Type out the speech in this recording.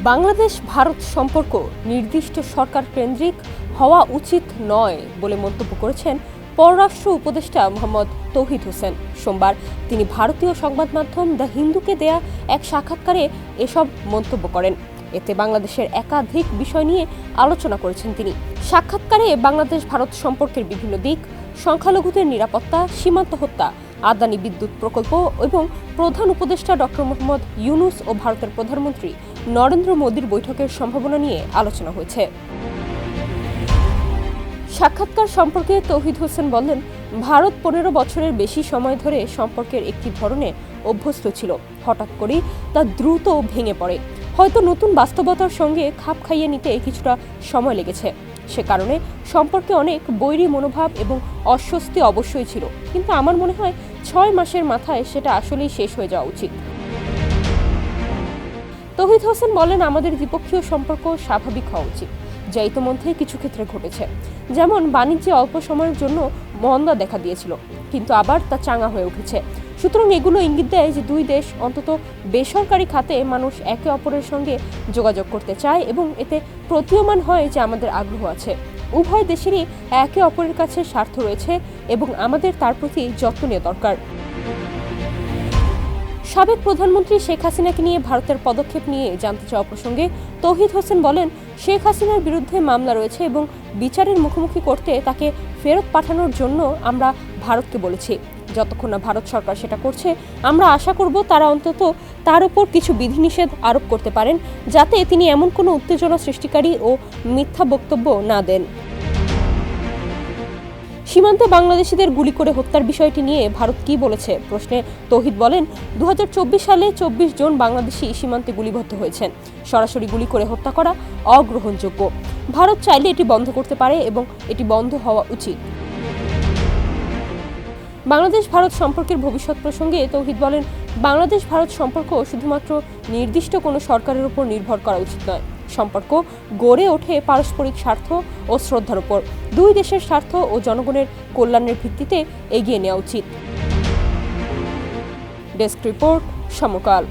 বাংলাদেশ ভারত সম্পর্ক নির্দিষ্ট সরকার কেন্দ্রিক হওয়া উচিত নয় বলে মন্তব্য করেছেন পররাষ্ট্র উপদেষ্টা মোহাম্মদ তৌহিদ হোসেন। সোমবার তিনি ভারতীয় সংবাদ মাধ্যম দ্য হিন্দুকে দেয়া এক সাক্ষাৎকারে এসব মন্তব্য করেন। এতে বাংলাদেশের একাধিক বিষয় নিয়ে আলোচনা করেছেন তিনি। সাক্ষাৎকারে বাংলাদেশ ভারত সম্পর্কের বিভিন্ন দিক, সংখ্যালঘুদের নিরাপত্তা, সীমান্ত হত্যা, আদানি বিদ্যুৎ প্রকল্প এবং প্রধান উপদেষ্টা ডক্টর মোহাম্মদ ইউনূস ও ভারতের প্রধানমন্ত্রী নরেন্দ্র মোদীর বৈঠকের সম্ভাবনা নিয়ে আলোচনা হয়েছে। সাক্ষাৎকার সম্পর্কে তৌহিদ হোসেন বলেন, ভারত 15 বছরের বেশি সময় ধরে সম্পর্কের একটি ধরনে অভ্যস্ত ছিল। হঠাৎ করেই তা দ্রুত ভেঙে পড়ে। হয়তো নতুন বাস্তবতার সঙ্গে খাপ খাইয়ে নিতে কিছুটা সময় লেগেছে। সে কারণে সম্পর্কে অনেক বৈরী মনোভাব এবং অস্বস্তি অবশ্যই ছিল, কিন্তু আমার মনে হয় 6 মাসের মাথায় সেটা আসলেই শেষ হয়ে যাওয়া উচিত। তৌহিদ হোসেন বলেন, আমাদের দ্বিপক্ষীয় সম্পর্ক স্বাভাবিক হওয়া উচিত, যা ইতিমধ্যে কিছু ক্ষেত্রে ঘটেছে। যেমন বাণিজ্যে অল্প সময়ের জন্য মন্দা দেখা দিয়েছিল, কিন্তু আবার তা চাঙা হয়ে উঠেছে। সুতরাং এগুলো ইঙ্গিত দেয় যে দুই দেশ অন্তত বেসরকারি খাতে মানুষ একে অপরের সঙ্গে যোগাযোগ করতে চায় এবং এতে প্রতীয়মান হয় যে আমাদের আগ্রহ আছে। উভয় দেশেরই একে অপরের কাছে স্বার্থ রয়েছে এবং আমাদের তার প্রতি যত্ন নেওয়া দরকার। সাবেক প্রধানমন্ত্রী শেখ হাসিনাকে নিয়ে ভারতের পদক্ষেপ নিয়ে জানতে চাওয়া প্রসঙ্গে তৌহিদ হোসেন বলেন, শেখ হাসিনার বিরুদ্ধে মামলা রয়েছে এবং বিচারের মুখোমুখি করতে তাকে ফেরত পাঠানোর জন্য আমরা ভারতকে বলেছি। যতক্ষণ না ভারত সরকার সেটা করছে, আমরা আশা করব তারা অন্তত তার উপর কিছু বিধিনিষেধ আরোপ করতে পারেন, যাতে তিনি এমন কোনো উত্তেজনা সৃষ্টিকারী ও মিথ্যা বক্তব্য না দেন। সীমান্তে বাংলাদেশিদের গুলি করে হত্যার বিষয়টি নিয়ে ভারত কি বলেছে প্রশ্নে তৌহিদ বলেন, 2024 সালে 24 জন বাংলাদেশি সীমান্তে গুলিবদ্ধ হয়েছেন। সরাসরি গুলি করে হত্যা করা অগ্রহণযোগ্য। ভারত চাইলে এটি বন্ধ করতে পারে এবং এটি বন্ধ হওয়া উচিত। বাংলাদেশ ভারত সম্পর্কের ভবিষ্যৎ প্রসঙ্গে তৌহিদ বলেন, বাংলাদেশ ভারত সম্পর্ক শুধুমাত্র নির্দিষ্ট কোনো সরকারের উপর নির্ভর করা উচিত নয়। সম্পর্ক গড়ে ওঠে পারস্পরিক স্বার্থ ও শ্রদ্ধার উপর। দুই দেশের স্বার্থ ও জনগণের কল্যাণের ভিত্তিতে এগিয়ে নেওয়া উচিত। ডেস্ক রিপোর্ট, সমকাল।